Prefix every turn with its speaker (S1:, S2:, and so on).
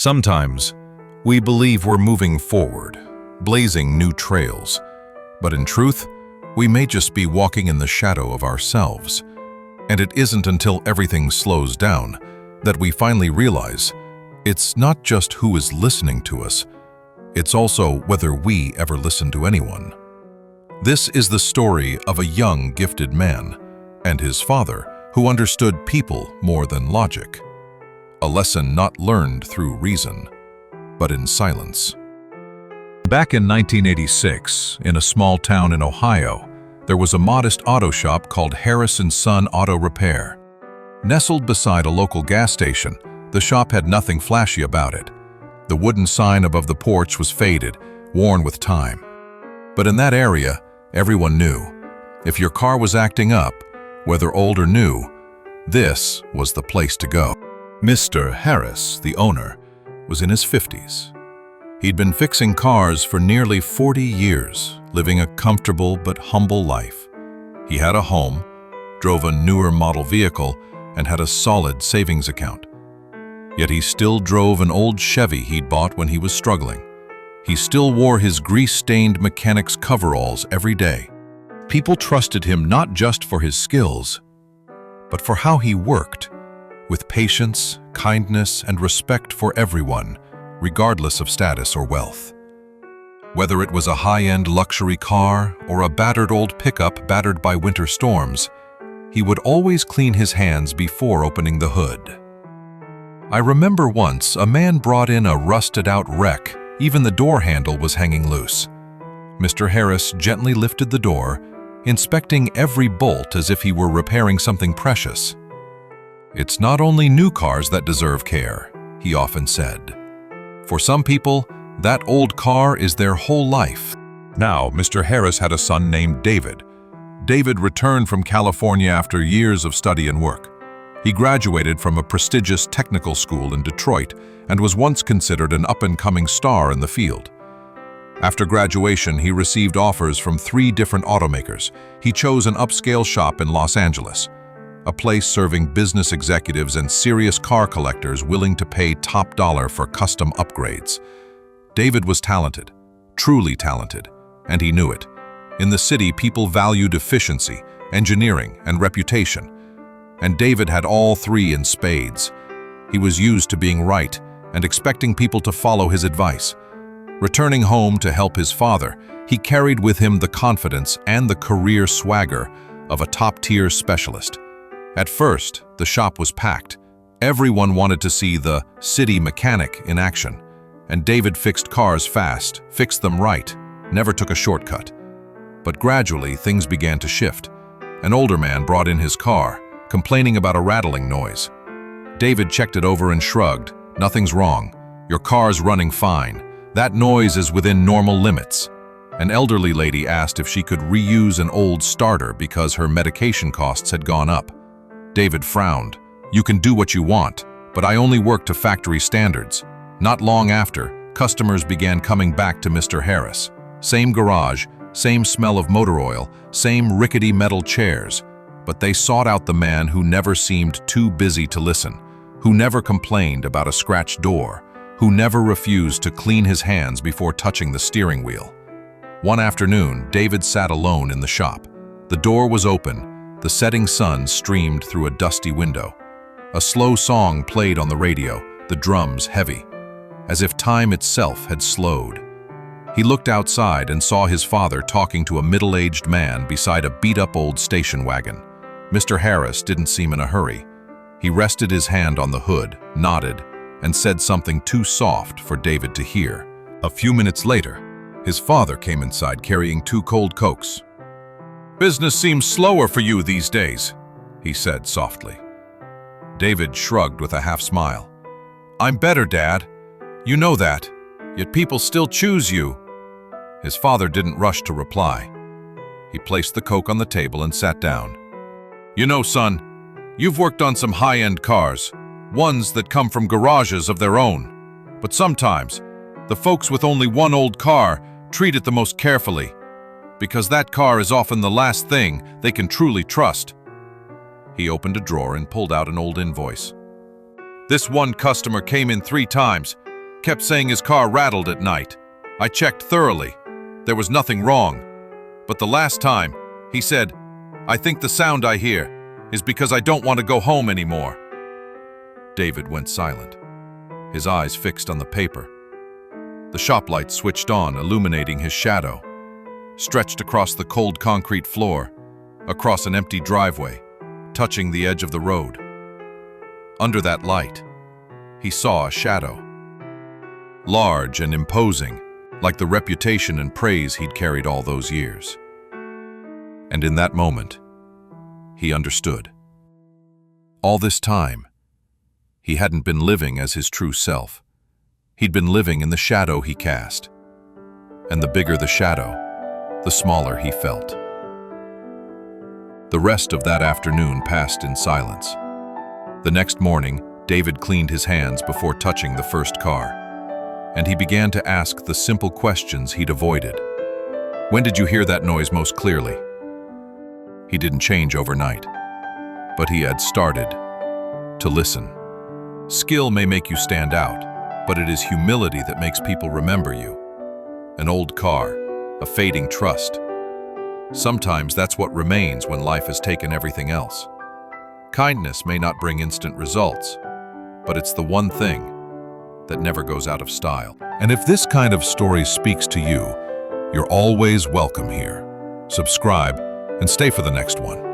S1: Sometimes, we believe we're moving forward, blazing new trails, but in truth, we may just be walking in the shadow of ourselves. And it isn't until everything slows down that we finally realize it's not just who is listening to us, it's also whether we ever listen to anyone. This is the story of a young, gifted man and his father who understood people more than logic. A lesson not learned through reason, but in silence. Back in 1986, in a small town in Ohio, there was a modest auto shop called Harris & Son Auto Repair. Nestled beside a local gas station, the shop had nothing flashy about it. The wooden sign above the porch was faded, worn with time. But in that area, everyone knew, if your car was acting up, whether old or new, this was the place to go. Mr. Harris, the owner, was in his 50s. He'd been fixing cars for nearly 40 years, living a comfortable but humble life. He had a home, drove a newer model vehicle, and had a solid savings account. Yet he still drove an old Chevy he'd bought when he was struggling. He still wore his grease-stained mechanic's coveralls every day. People trusted him not just for his skills, but for how he worked, with patience, kindness, and respect for everyone, regardless of status or wealth. Whether it was a high-end luxury car or a battered old pickup battered by winter storms, he would always clean his hands before opening the hood. I remember once a man brought in a rusted-out wreck. Even the door handle was hanging loose. Mr. Harris gently lifted the door, inspecting every bolt as if he were repairing something precious. "It's not only new cars that deserve care," he often said. "For some people, that old car is their whole life." Now, Mr. Harris had a son named David. David returned from California after years of study and work. He graduated from a prestigious technical school in Detroit and was once considered an up-and-coming star in the field. After graduation, he received offers from 3 different automakers. He chose an upscale shop in Los Angeles, a place serving business executives and serious car collectors willing to pay top dollar for custom upgrades. David was talented, truly talented, and he knew it. In the city, people valued efficiency, engineering, and reputation. And David had all 3 in spades. He was used to being right and expecting people to follow his advice. Returning home to help his father, he carried with him the confidence and the career swagger of a top-tier specialist. At first, the shop was packed. Everyone wanted to see the city mechanic in action. And David fixed cars fast, fixed them right, never took a shortcut. But gradually, things began to shift. An older man brought in his car, complaining about a rattling noise. David checked it over and shrugged. "Nothing's wrong. Your car's running fine. That noise is within normal limits." An elderly lady asked if she could reuse an old starter because her medication costs had gone up. David frowned. "You can do what you want, but I only work to factory standards." Not long after, customers began coming back to Mr. Harris. Same garage, same smell of motor oil, same rickety metal chairs. But they sought out the man who never seemed too busy to listen, who never complained about a scratched door, who never refused to clean his hands before touching the steering wheel. One afternoon, David sat alone in the shop. The door was open. The setting sun streamed through a dusty window. A slow song played on the radio, the drums heavy, as if time itself had slowed. He looked outside and saw his father talking to a middle-aged man beside a beat-up old station wagon. Mr. Harris didn't seem in a hurry. He rested his hand on the hood, nodded, and said something too soft for David to hear. A few minutes later, his father came inside carrying 2 cold Cokes. "Business seems slower for you these days," he said softly. David shrugged with a half-smile. "I'm better, Dad. You know that. Yet people still choose you." His father didn't rush to reply. He placed the Coke on the table and sat down. "You know, son, you've worked on some high-end cars, ones that come from garages of their own. But sometimes, the folks with only one old car treat it the most carefully, because that car is often the last thing they can truly trust." He opened a drawer and pulled out an old invoice. "This one customer came in 3 times. Kept saying his car rattled at night. I checked thoroughly. There was nothing wrong. But the last time, he said, "I think the sound I hear is because I don't want to go home anymore." David went silent, his eyes fixed on the paper. The shop light switched on, illuminating his shadow, stretched across the cold concrete floor, across an empty driveway, touching the edge of the road. Under that light, he saw a shadow, large and imposing, like the reputation and praise he'd carried all those years. And in that moment, he understood. All this time, he hadn't been living as his true self. He'd been living in the shadow he cast. And the bigger the shadow, the smaller he felt. The rest of that afternoon passed in silence. The next morning, David cleaned his hands before touching the first car, and he began to ask the simple questions he'd avoided. When did you hear that noise most clearly? He didn't change overnight, but he had started to listen. Skill may make you stand out, but it is humility that makes people remember you. An old car, a fading trust. Sometimes that's what remains when life has taken everything else. Kindness may not bring instant results, but it's the one thing that never goes out of style. And if this kind of story speaks to you, you're always welcome here. Subscribe and stay for the next one.